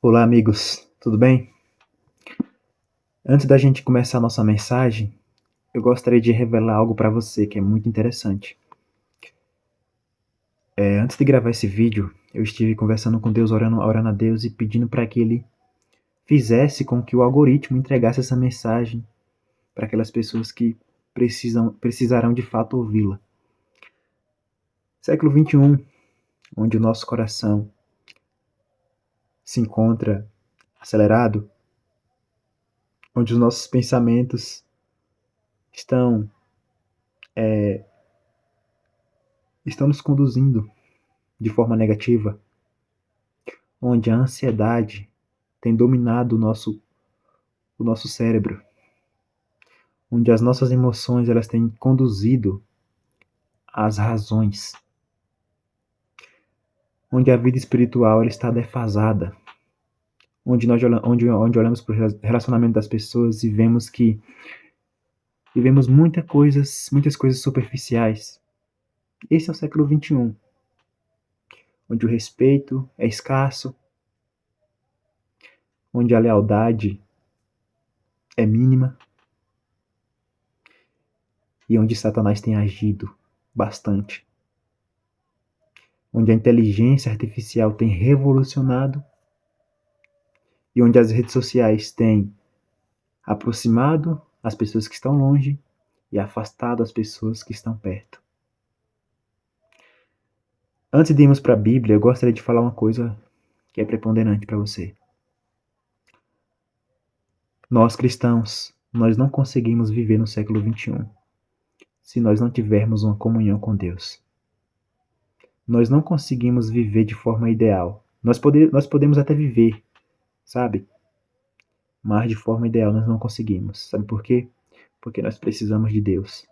Olá, amigos, tudo bem? Antes da gente começar a nossa mensagem, eu gostaria de revelar algo para você que é muito interessante. Antes de gravar esse vídeo, eu estive conversando com Deus, orando a Deus e pedindo para que Ele fizesse com que o algoritmo entregasse essa mensagem para aquelas pessoas que precisarão de fato ouvi-la. Século XXI, onde o nosso coração se encontra acelerado, onde os nossos pensamentos estão, estão nos conduzindo de forma negativa, onde a ansiedade tem dominado o nosso cérebro, onde as nossas emoções elas têm conduzido às razões, onde a vida espiritual ela está defasada, onde olhamos para o relacionamento das pessoas e vemos que vivemos muitas coisas superficiais. Esse é o século XXI, onde o respeito é escasso, onde a lealdade é mínima e onde Satanás tem agido bastante. Onde a inteligência artificial tem revolucionado e onde as redes sociais têm aproximado as pessoas que estão longe e afastado as pessoas que estão perto. Antes de irmos para a Bíblia, eu gostaria de falar uma coisa que é preponderante para você. Nós cristãos, nós não conseguimos viver no século XXI se nós não tivermos uma comunhão com Deus. Nós não conseguimos viver de forma ideal. Nós podemos até viver, sabe? Mas de forma ideal nós não conseguimos. Sabe por quê? Porque nós precisamos de Deus.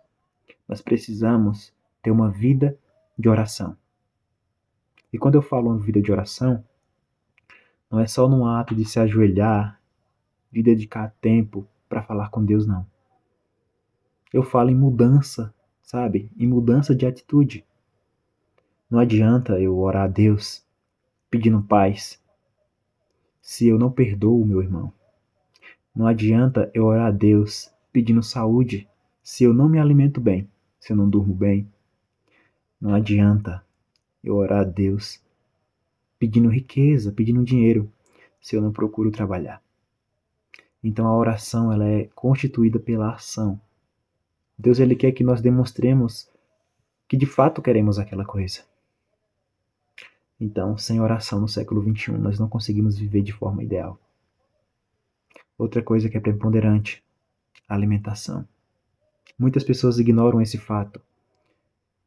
Nós precisamos ter uma vida de oração. E quando eu falo uma vida de oração, não é só no ato de se ajoelhar, de dedicar tempo para falar com Deus, não. Eu falo em mudança, sabe? Em mudança de atitude. Não adianta eu orar a Deus pedindo paz se eu não perdoo o meu irmão. Não adianta eu orar a Deus pedindo saúde se eu não me alimento bem, se eu não durmo bem. Não adianta eu orar a Deus pedindo riqueza, pedindo dinheiro, se eu não procuro trabalhar. Então a oração ela é constituída pela ação. Deus ele quer que nós demonstremos que de fato queremos aquela coisa. Então, sem oração no século XXI, nós não conseguimos viver de forma ideal. Outra coisa que é preponderante, a alimentação. Muitas pessoas ignoram esse fato.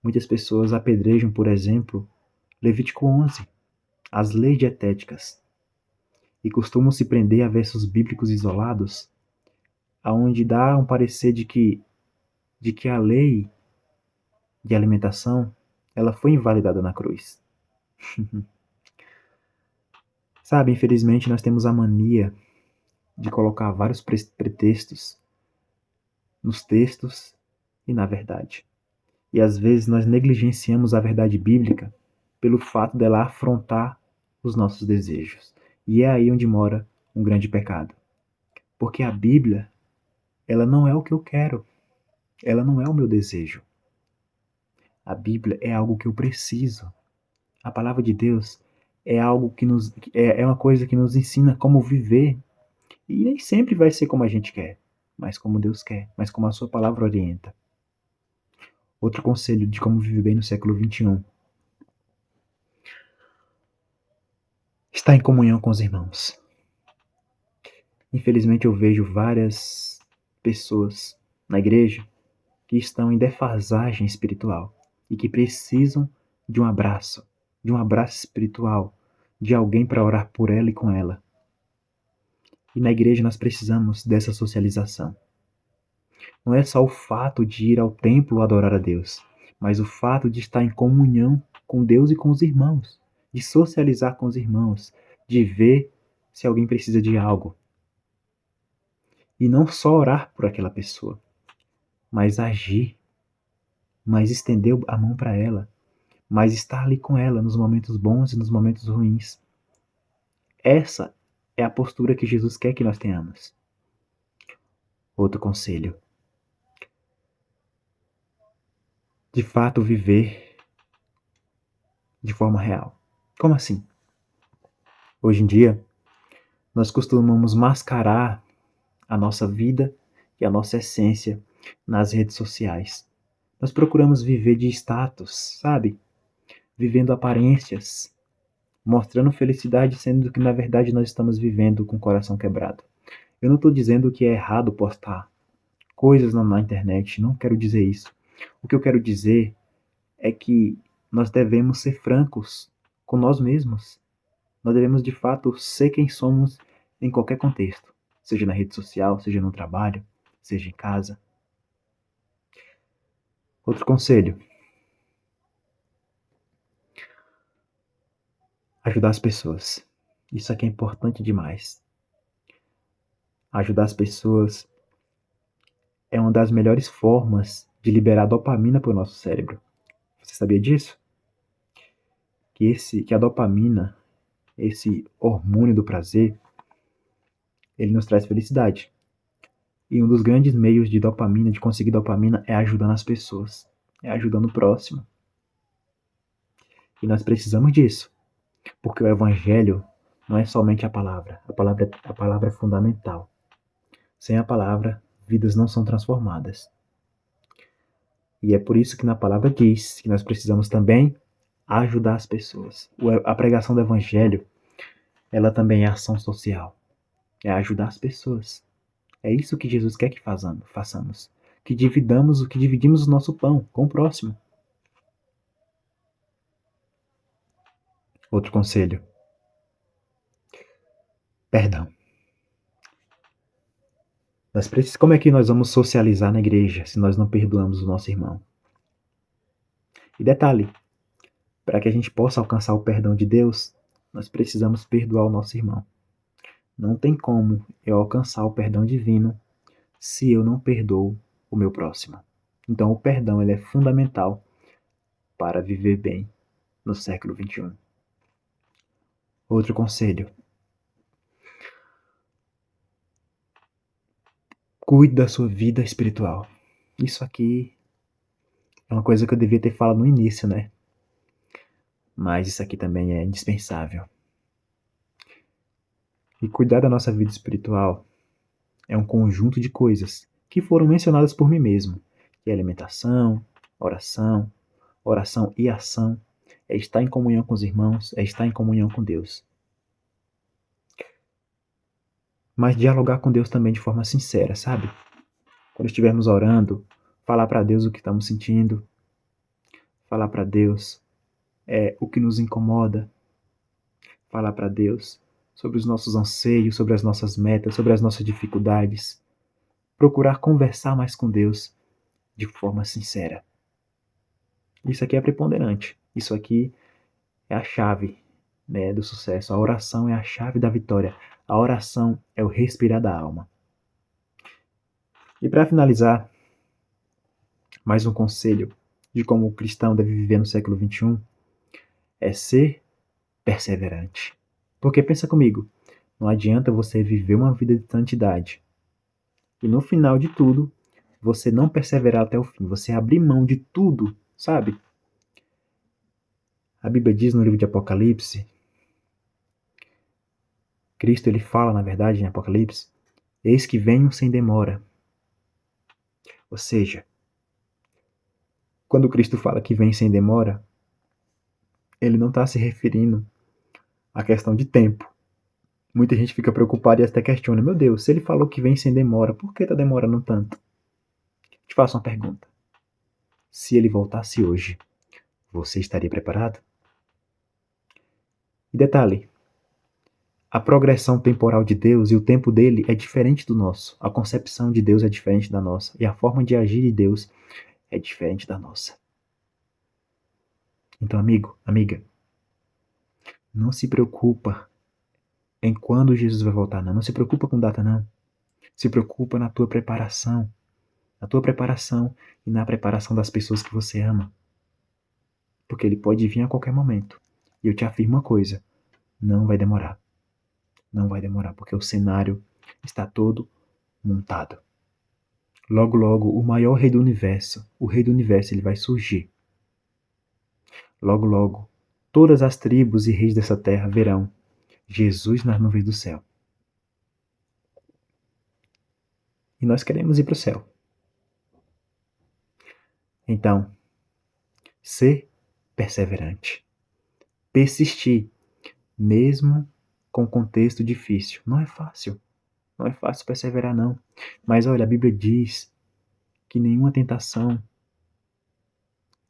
Muitas pessoas apedrejam, por exemplo, Levítico 11, as leis dietéticas, e costumam se prender a versos bíblicos isolados, aonde dá um parecer de que a lei de alimentação ela foi invalidada na cruz. Sabe, infelizmente nós temos a mania de colocar vários pretextos nos textos e na verdade. E às vezes nós negligenciamos a verdade bíblica pelo fato dela afrontar os nossos desejos. E é aí onde mora um grande pecado. Porque a Bíblia, ela não é o que eu quero. Ela não é o meu desejo. A Bíblia é algo que eu preciso. A palavra de Deus é algo que é uma coisa que nos ensina como viver. E nem sempre vai ser como a gente quer, mas como Deus quer, mas como a sua palavra orienta. Outro conselho de como viver bem no século XXI. Estar em comunhão com os irmãos. Infelizmente eu vejo várias pessoas na igreja que estão em defasagem espiritual e que precisam de um abraço espiritual, de alguém para orar por ela e com ela. E na igreja nós precisamos dessa socialização. Não é só o fato de ir ao templo adorar a Deus, mas o fato de estar em comunhão com Deus e com os irmãos, de socializar com os irmãos, de ver se alguém precisa de algo. E não só orar por aquela pessoa, mas agir, mas estender a mão para ela, mas estar ali com ela nos momentos bons e nos momentos ruins. Essa é a postura que Jesus quer que nós tenhamos. Outro conselho. De fato, viver de forma real. Como assim? Hoje em dia, nós costumamos mascarar a nossa vida e a nossa essência nas redes sociais. Nós procuramos viver de status, sabe? Vivendo aparências, mostrando felicidade, sendo que na verdade nós estamos vivendo com o coração quebrado. Eu não estou dizendo que é errado postar coisas na internet, não quero dizer isso. O que eu quero dizer é que nós devemos ser francos com nós mesmos. Nós devemos de fato ser quem somos em qualquer contexto, seja na rede social, seja no trabalho, seja em casa. Outro conselho: ajudar as pessoas. Isso aqui é importante demais. Ajudar as pessoas é uma das melhores formas de liberar dopamina para o nosso cérebro. Você sabia disso? Que a dopamina, esse hormônio do prazer, ele nos traz felicidade. E um dos grandes meios de dopamina, de conseguir dopamina, é ajudando as pessoas, é ajudando o próximo. E nós precisamos disso, porque o evangelho não é somente a palavra é fundamental. Sem a palavra, vidas não são transformadas. E é por isso que na palavra diz que nós precisamos também ajudar as pessoas. A pregação do evangelho, ela também é ação social. É ajudar as pessoas. É isso que Jesus quer que façamos. Que dividimos o nosso pão com o próximo. Outro conselho: perdão. Como é que nós vamos socializar na igreja se nós não perdoamos o nosso irmão? E detalhe, para que a gente possa alcançar o perdão de Deus, nós precisamos perdoar o nosso irmão. Não tem como eu alcançar o perdão divino se eu não perdoo o meu próximo. Então o perdão ele é fundamental para viver bem no século XXI. Outro conselho: cuide da sua vida espiritual. Isso aqui é uma coisa que eu devia ter falado no início, né? Mas isso aqui também é indispensável. E cuidar da nossa vida espiritual é um conjunto de coisas que foram mencionadas por mim mesmo, que é alimentação, oração e ação, é estar em comunhão com os irmãos, é estar em comunhão com Deus. Mas dialogar com Deus também de forma sincera, sabe? Quando estivermos orando, falar para Deus o que estamos sentindo, falar para Deus o que nos incomoda, falar para Deus sobre os nossos anseios, sobre as nossas metas, sobre as nossas dificuldades. Procurar conversar mais com Deus de forma sincera. Isso aqui é preponderante. Isso aqui é a chave, né, do sucesso. A oração é a chave da vitória. A oração é o respirar da alma. E para finalizar, mais um conselho de como o cristão deve viver no século XXI é ser perseverante. Porque pensa comigo, não adianta você viver uma vida de santidade e no final de tudo você não perseverar até o fim, você abrir mão de tudo, sabe? A Bíblia diz no livro de Apocalipse, Cristo ele fala na verdade em Apocalipse, eis que venho sem demora. Ou seja, quando Cristo fala que vem sem demora, ele não está se referindo à questão de tempo. Muita gente fica preocupada e até questiona, meu Deus, se ele falou que vem sem demora, por que está demorando tanto? Te faço uma pergunta. Se ele voltasse hoje, você estaria preparado? E detalhe, a progressão temporal de Deus e o tempo dele é diferente do nosso. A concepção de Deus é diferente da nossa. E a forma de agir de Deus é diferente da nossa. Então, amigo, amiga, não se preocupa em quando Jesus vai voltar, não. Não se preocupa com data, não. Se preocupa na tua preparação. Na tua preparação e na preparação das pessoas que você ama. Porque ele pode vir a qualquer momento. E eu te afirmo uma coisa, não vai demorar. Não vai demorar, porque o cenário está todo montado. Logo, logo, o maior rei do universo, o rei do universo, ele vai surgir. Logo, logo, todas as tribos e reis dessa terra verão Jesus nas nuvens do céu. E nós queremos ir para o céu. Então, ser perseverante. Persistir, mesmo com contexto difícil. Não é fácil. Não é fácil perseverar, não. Mas olha, a Bíblia diz que nenhuma tentação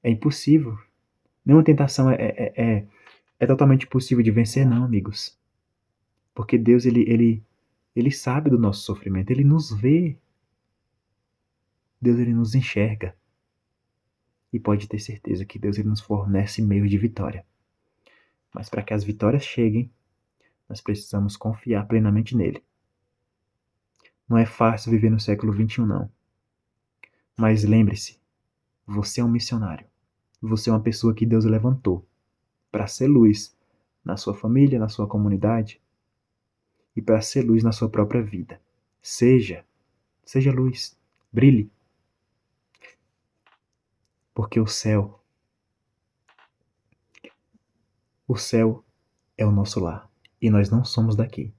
é impossível. Nenhuma tentação é totalmente possível de vencer, não, amigos. Porque Deus, ele sabe do nosso sofrimento. Ele nos vê. Deus, ele nos enxerga. E pode ter certeza que Deus, ele nos fornece meios de vitória. Mas para que as vitórias cheguem, nós precisamos confiar plenamente nele. Não é fácil viver no século XXI, não. Mas lembre-se, você é um missionário. Você é uma pessoa que Deus levantou para ser luz na sua família, na sua comunidade e para ser luz na sua própria vida. Seja luz, brilhe. Porque o céu é o nosso lar e nós não somos daqui.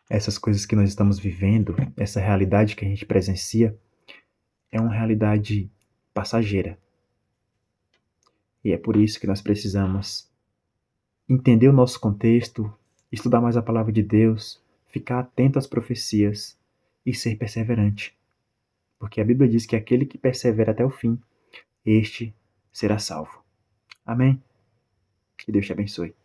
Essas coisas que nós estamos vivendo, essa realidade que a gente presencia, é uma realidade passageira. E é por isso que nós precisamos entender o nosso contexto, estudar mais a palavra de Deus, ficar atento às profecias e ser perseverante. Porque a Bíblia diz que aquele que persevera até o fim, este será salvo. Amém? Que Deus te abençoe.